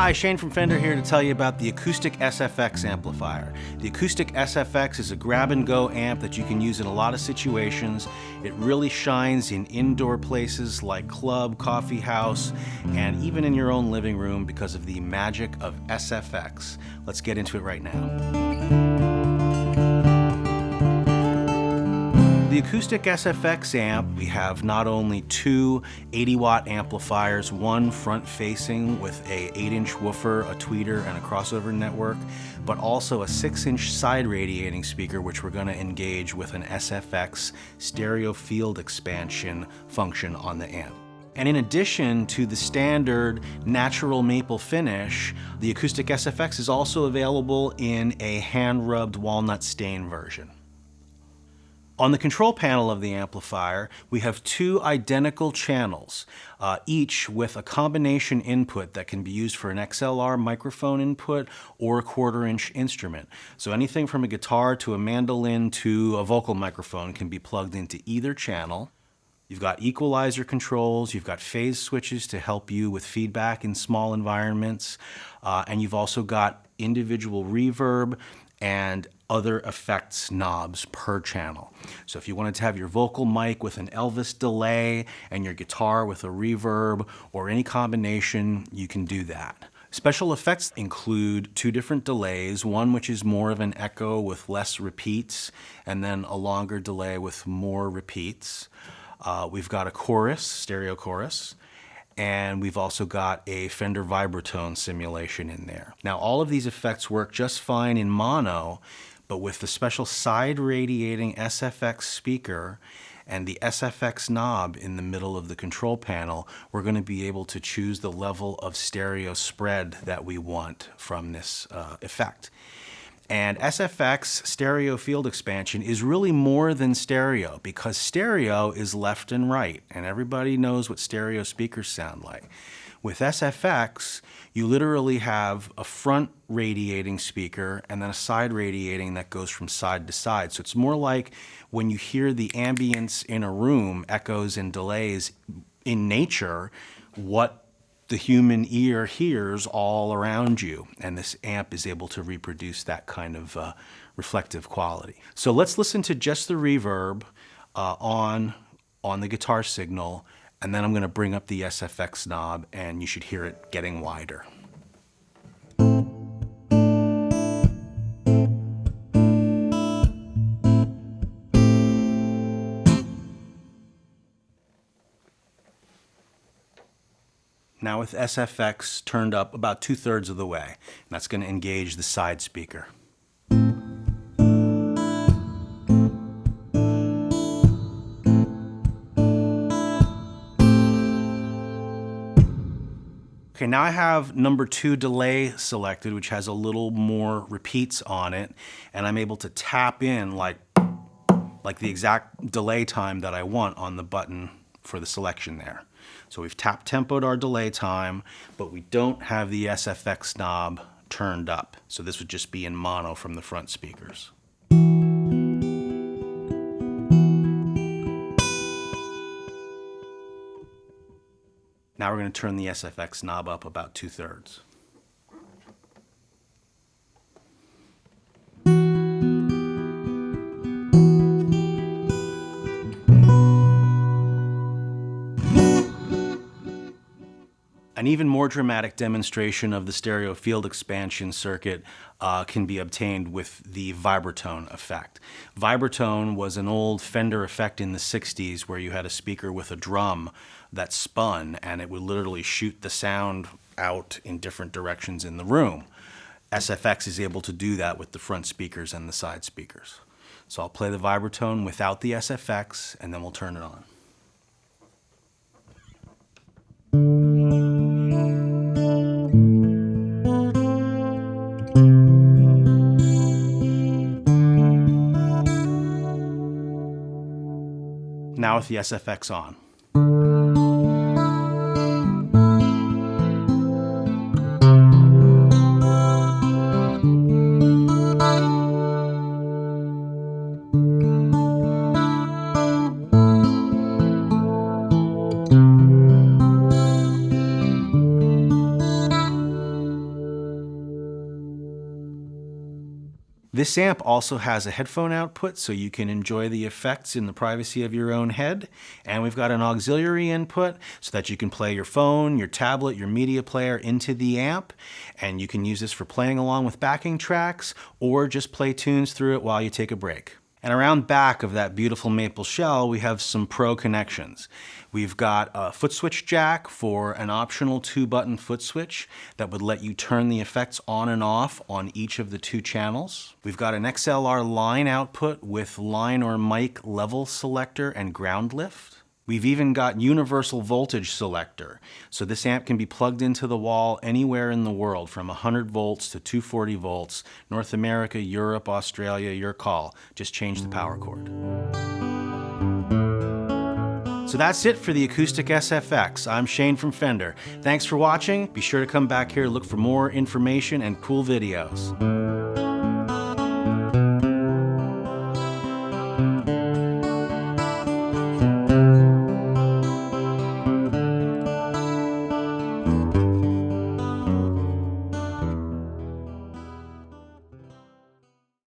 Hi, Shane from Fender here to tell you about the Acoustic SFX amplifier. The Acoustic SFX is a grab-and-go amp that you can use in a lot of situations. It really shines in indoor places like club, coffee house, and even in your own living room because of the magic of SFX. Let's get into it right now. The Acoustic SFX amp, we have not only two 80-watt amplifiers, one front-facing with a 8-inch woofer, a tweeter, and a crossover network, but also a 6-inch side radiating speaker, which we're going to engage with an SFX stereo field expansion function on the amp. And in addition to the standard natural maple finish, the Acoustic SFX is also available in a hand-rubbed walnut stain version. On the control panel of the amplifier, we have two identical channels, each with a combination input that can be used for an XLR microphone input or a 1/4-inch instrument. So anything from a guitar to a mandolin to a vocal microphone can be plugged into either channel. You've got equalizer controls, you've got phase switches to help you with feedback in small environments, and you've also got individual reverb and other effects knobs per channel. So if you wanted to have your vocal mic with an Elvis delay and your guitar with a reverb or any combination, you can do that. Special effects include two different delays, one which is more of an echo with less repeats, and then a longer delay with more repeats. We've got a chorus, stereo chorus, and we've also got a Fender Vibratone simulation in there. Now, all of these effects work just fine in mono, but with the special side radiating SFX speaker and the SFX knob in the middle of the control panel, we're going to be able to choose the level of stereo spread that we want from this effect. And SFX stereo field expansion is really more than stereo, because stereo is left and right, and everybody knows what stereo speakers sound like. With SFX, you literally have a front radiating speaker and then a side radiating that goes from side to side. So it's more like when you hear the ambience in a room, echoes and delays in nature, what the human ear hears all around you, and this amp is able to reproduce that kind of reflective quality. So let's listen to just the reverb on the guitar signal, and then I'm going to bring up the SFX knob and you should hear it getting wider. Now with SFX turned up about 2/3 of the way, and that's going to engage the side speaker. Okay, now I have number 2 delay selected, which has a little more repeats on it, and I'm able to tap in like the exact delay time that I want on the button for the selection there. So we've tap tempoed our delay time, but we don't have the SFX knob turned up. So this would just be in mono from the front speakers. Now we're going to turn the SFX knob up about 2/3. An even more dramatic demonstration of the stereo field expansion circuit can be obtained with the Vibratone effect. Vibratone was an old Fender effect in the 60s where you had a speaker with a drum that spun and it would literally shoot the sound out in different directions in the room. SFX is able to do that with the front speakers and the side speakers. So I'll play the Vibratone without the SFX and then we'll turn it on. Now with the SFX on. This amp also has a headphone output so you can enjoy the effects in the privacy of your own head. And we've got an auxiliary input so that you can play your phone, your tablet, your media player into the amp. And you can use this for playing along with backing tracks or just play tunes through it while you take a break. And around back of that beautiful maple shell, we have some pro connections. We've got a foot switch jack for an optional 2-button foot switch that would let you turn the effects on and off on each of the 2 channels. We've got an XLR line output with line or mic level selector and ground lift. We've even got universal voltage selector, so this amp can be plugged into the wall anywhere in the world from 100 volts to 240 volts. North America, Europe, Australia, your call. Just change the power cord. So that's it for the Acoustic SFX. I'm Shane from Fender. Thanks for watching. Be sure to come back here to look for more information and cool videos.